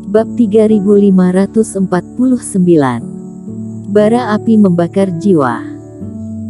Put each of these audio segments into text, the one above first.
Bab 3549. Bara api membakar jiwa.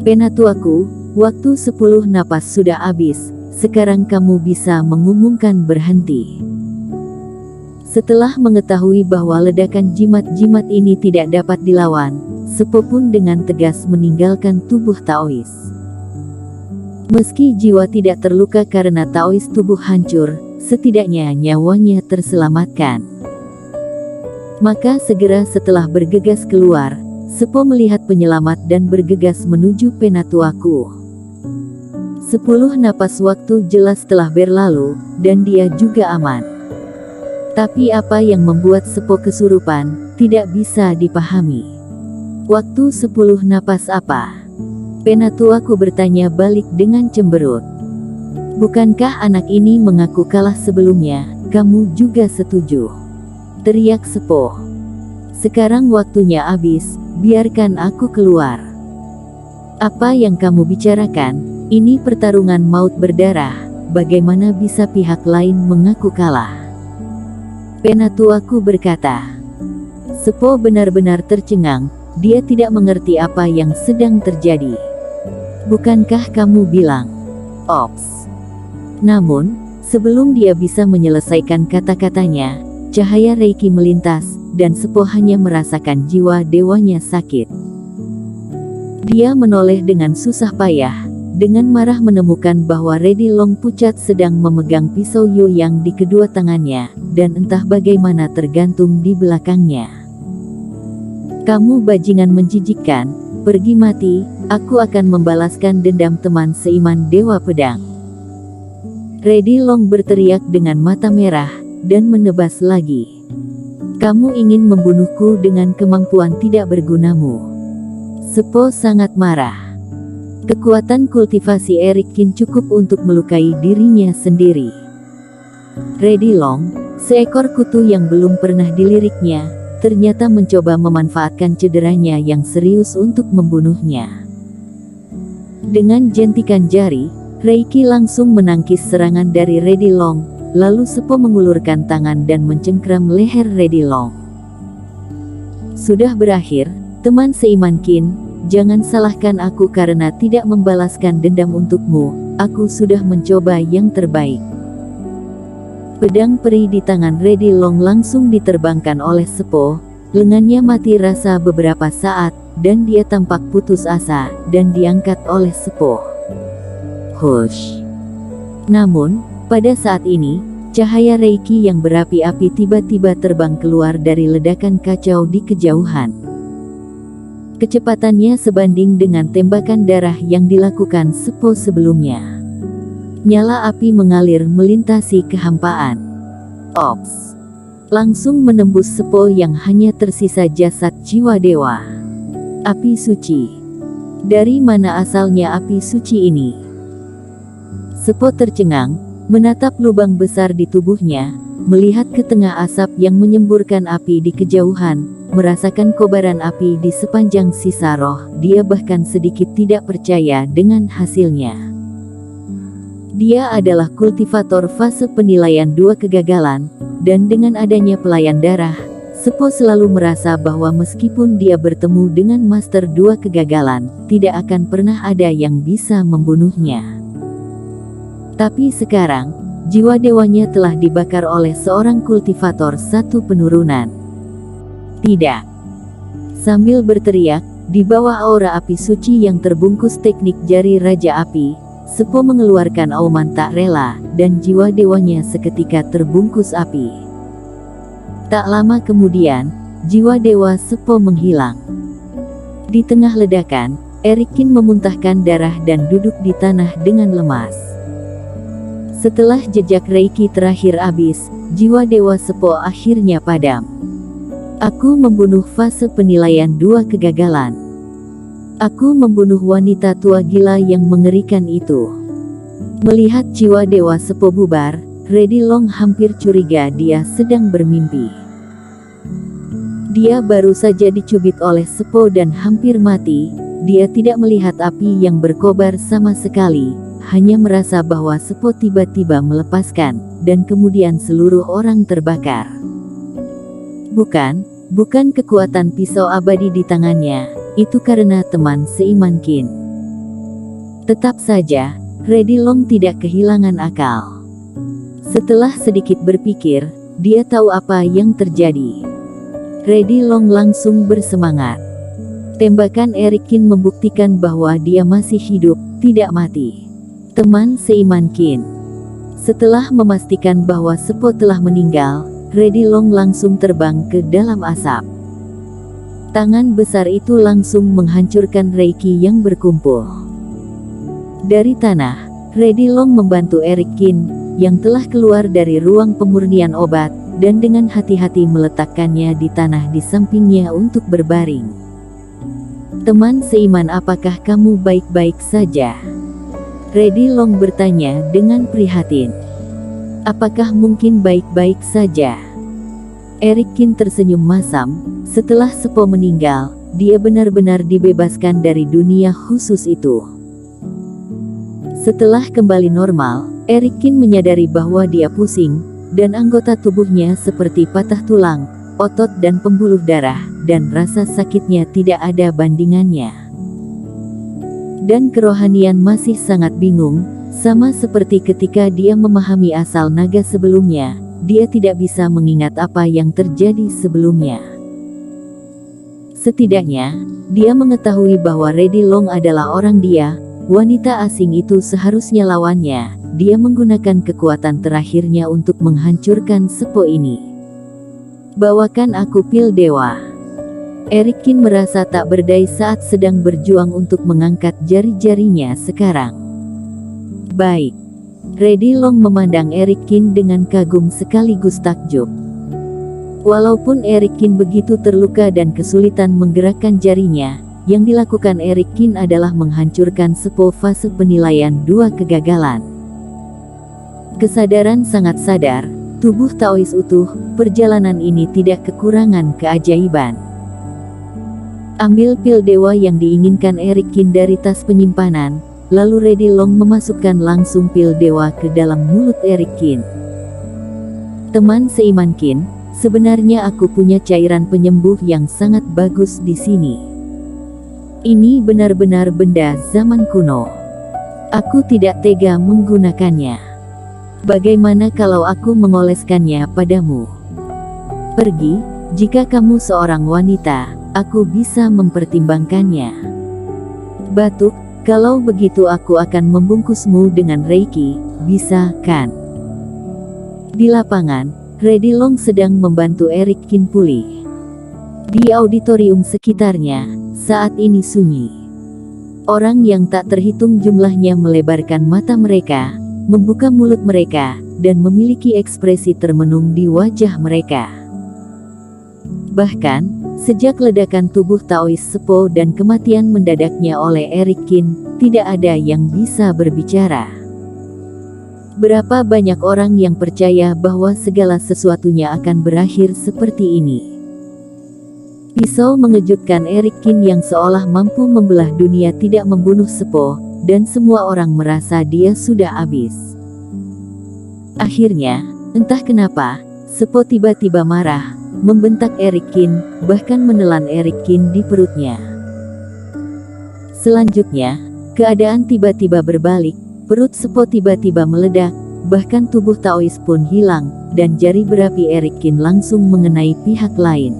Penatuaku, waktu 10 napas sudah habis, sekarang kamu bisa mengumumkan berhenti. Setelah mengetahui bahwa ledakan jimat-jimat ini tidak dapat dilawan, Sepo pun dengan tegas meninggalkan tubuh Taois. Meski jiwa tidak terluka karena Taois tubuh hancur, setidaknya nyawanya terselamatkan. Maka segera setelah bergegas keluar, Sepo melihat penyelamat dan bergegas menuju Penatuaku. 10 napas waktu jelas telah berlalu, dan dia juga aman. Tapi apa yang membuat Sepo kesurupan, tidak bisa dipahami. Waktu 10 napas apa? Penatuaku bertanya balik dengan cemberut. Bukankah anak ini mengaku kalah sebelumnya, kamu juga setuju? Teriak Sepo. Sekarang waktunya habis, biarkan aku keluar. Apa yang kamu bicarakan? Ini pertarungan maut berdarah, bagaimana bisa pihak lain mengaku kalah? Penatuaku berkata. Sepo benar-benar tercengang, dia tidak mengerti apa yang sedang terjadi. Bukankah kamu bilang, "Ops"? Namun, sebelum dia bisa menyelesaikan kata-katanya, cahaya Reiki melintas, dan Sepo hanya merasakan jiwa dewanya sakit. Dia menoleh dengan susah payah, dengan marah menemukan bahwa Redi Long Pucat sedang memegang pisau Yoyang di kedua tangannya, dan entah bagaimana tergantung di belakangnya. Kamu bajingan menjijikkan, pergi mati, aku akan membalaskan dendam teman seiman Dewa Pedang. Redi Long berteriak dengan mata merah, dan menebas lagi. Kamu ingin membunuhku dengan kemampuan tidak bergunamu. Sepo sangat marah. Kekuatan kultivasi Erik Kin cukup untuk melukai dirinya sendiri. Redi Long, seekor kutu yang belum pernah diliriknya, ternyata mencoba memanfaatkan cederanya yang serius untuk membunuhnya. Dengan jentikan jari, Reiki langsung menangkis serangan dari Redi Long, lalu Sepo mengulurkan tangan dan mencengkram leher Redi Long. Sudah berakhir, teman seiman Kin, jangan salahkan aku karena tidak membalaskan dendam untukmu, aku sudah mencoba yang terbaik. Pedang peri di tangan Redi Long langsung diterbangkan oleh Sepo, lengannya mati rasa beberapa saat, dan dia tampak putus asa, dan diangkat oleh Sepo. Hush. Namun, pada saat ini, cahaya Reiki yang berapi-api tiba-tiba terbang keluar dari ledakan kacau di kejauhan. Kecepatannya sebanding dengan tembakan darah yang dilakukan Sepo sebelumnya. Nyala api mengalir melintasi kehampaan. Ops! Langsung menembus Sepo yang hanya tersisa jasad jiwa dewa. Api suci. Dari mana asalnya api suci ini? Sepo tercengang, menatap lubang besar di tubuhnya, melihat ke tengah asap yang menyemburkan api di kejauhan, merasakan kobaran api di sepanjang sisa roh, dia bahkan sedikit tidak percaya dengan hasilnya. Dia adalah kultivator fase penilaian 2 kegagalan, dan dengan adanya pelayan darah, Sepo selalu merasa bahwa meskipun dia bertemu dengan Master 2 kegagalan, tidak akan pernah ada yang bisa membunuhnya. Tapi sekarang, jiwa dewanya telah dibakar oleh seorang kultivator 1 penurunan. Tidak. Sambil berteriak, di bawah aura api suci yang terbungkus teknik jari Raja Api, Sepo mengeluarkan auman tak rela, dan jiwa dewanya seketika terbungkus api. Tak lama kemudian, jiwa dewa Sepo menghilang. Di tengah ledakan, Erik Kin memuntahkan darah dan duduk di tanah dengan lemas. Setelah jejak Reiki terakhir habis, jiwa dewa Sepo akhirnya padam. Aku membunuh fase penilaian 2 kegagalan. Aku membunuh wanita tua gila yang mengerikan itu. Melihat jiwa dewa Sepo bubar, Redi Long hampir curiga dia sedang bermimpi. Dia baru saja dicubit oleh Sepo dan hampir mati. Dia tidak melihat api yang berkobar sama sekali, hanya merasa bahwa Sepo tiba-tiba melepaskan, dan kemudian seluruh orang terbakar. Bukan kekuatan pisau abadi di tangannya, itu karena teman seiman Qin. Tetap saja, Reddy Long tidak kehilangan akal. Setelah sedikit berpikir, dia tahu apa yang terjadi. Reddy Long langsung bersemangat. Tembakan Eric Qin membuktikan bahwa dia masih hidup, tidak mati. Teman seiman Qin. Setelah memastikan bahwa Sepo telah meninggal, Reddy Long langsung terbang ke dalam asap. Tangan besar itu langsung menghancurkan Reiki yang berkumpul. Dari tanah, Reddy Long membantu Eric Qin, yang telah keluar dari ruang pemurnian obat, dan dengan hati-hati meletakkannya di tanah di sampingnya untuk berbaring. Teman seiman, apakah kamu baik-baik saja? Reddy Long bertanya dengan prihatin. Apakah mungkin baik-baik saja? Eric Qin tersenyum masam. Setelah Sepo meninggal, dia benar-benar dibebaskan dari dunia khusus itu. Setelah kembali normal, Eric Qin menyadari bahwa dia pusing, dan anggota tubuhnya seperti patah tulang, otot dan pembuluh darah, dan rasa sakitnya tidak ada bandingannya. Dan kerohanian masih sangat bingung, sama seperti ketika dia memahami asal naga sebelumnya, dia tidak bisa mengingat apa yang terjadi sebelumnya. Setidaknya, dia mengetahui bahwa Reddy Long adalah orang dia, wanita asing itu seharusnya lawannya. Dia menggunakan kekuatan terakhirnya untuk menghancurkan Sepo ini. Bawakan aku pil dewa. Eric Qin merasa tak berdaya saat sedang berjuang untuk mengangkat jari-jarinya sekarang. Baik. Reddy Long memandang Eric Qin dengan kagum sekaligus takjub. Walaupun Eric Qin begitu terluka dan kesulitan menggerakkan jarinya, yang dilakukan Eric Qin adalah menghancurkan Sepo fase penilaian 2 kegagalan. Kesadaran sangat sadar, tubuh Taois utuh, perjalanan ini tidak kekurangan keajaiban. Ambil pil dewa yang diinginkan Eric Qin dari tas penyimpanan, lalu Reddy Long memasukkan langsung pil dewa ke dalam mulut Eric Qin. Teman seiman Qin, sebenarnya aku punya cairan penyembuh yang sangat bagus di sini. Ini benar-benar benda zaman kuno. Aku tidak tega menggunakannya. Bagaimana kalau aku mengoleskannya padamu? Pergi, jika kamu seorang wanita, aku bisa mempertimbangkannya. Batuk, kalau begitu aku akan membungkusmu dengan Reiki, bisa kan? Di lapangan, Reddy Long sedang membantu Eric Qin pulih. Di auditorium sekitarnya, saat ini sunyi. Orang yang tak terhitung jumlahnya melebarkan mata mereka, membuka mulut mereka, dan memiliki ekspresi termenung di wajah mereka. Bahkan, sejak ledakan tubuh Taois Sepo dan kematian mendadaknya oleh Eric Qin, tidak ada yang bisa berbicara. Berapa banyak orang yang percaya bahwa segala sesuatunya akan berakhir seperti ini. Pisau mengejutkan Eric Qin yang seolah mampu membelah dunia tidak membunuh Sepo, dan semua orang merasa dia sudah habis. Akhirnya, entah kenapa, Sepo tiba-tiba marah, membentak Eric Qin, bahkan menelan Eric Qin di perutnya. Selanjutnya, keadaan tiba-tiba berbalik, perut Sepo tiba-tiba meledak, bahkan tubuh Taois pun hilang, dan jari berapi Eric Qin langsung mengenai pihak lain.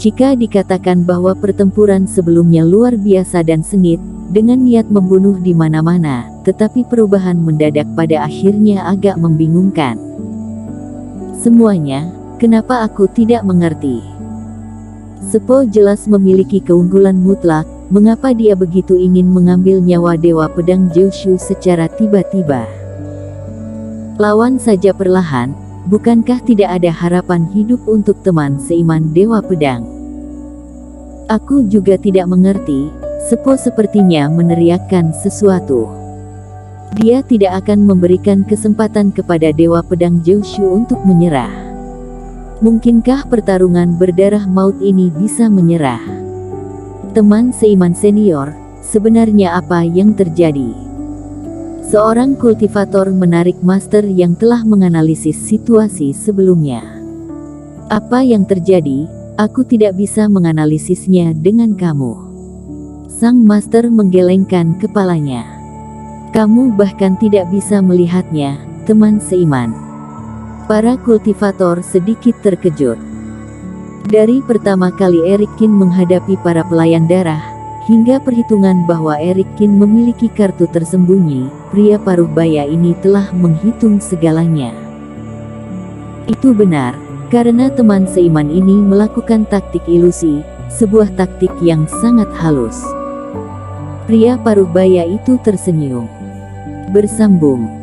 Jika dikatakan bahwa pertempuran sebelumnya luar biasa dan sengit, dengan niat membunuh di mana-mana, tetapi perubahan mendadak pada akhirnya agak membingungkan. Semuanya, kenapa aku tidak mengerti? Sepo jelas memiliki keunggulan mutlak, mengapa dia begitu ingin mengambil nyawa Dewa Pedang Jiushu secara tiba-tiba? Lawan saja perlahan, bukankah tidak ada harapan hidup untuk teman seiman Dewa Pedang? Aku juga tidak mengerti. Sepo sepertinya meneriakkan sesuatu. Dia tidak akan memberikan kesempatan kepada Dewa Pedang Jiushu untuk menyerah. Mungkinkah pertarungan berdarah maut ini bisa menyerah? Teman seiman senior, sebenarnya apa yang terjadi? Seorang kultivator menarik master yang telah menganalisis situasi sebelumnya. Apa yang terjadi? Aku tidak bisa menganalisisnya dengan kamu. Sang master menggelengkan kepalanya. Kamu bahkan tidak bisa melihatnya, teman seiman. Para kultivator sedikit terkejut. Dari pertama kali Erikin menghadapi para pelayan darah, hingga perhitungan bahwa Erikin memiliki kartu tersembunyi, pria paruh baya ini telah menghitung segalanya. Itu benar, karena teman seiman ini melakukan taktik ilusi, sebuah taktik yang sangat halus. Pria paruh baya itu tersenyum. Bersambung.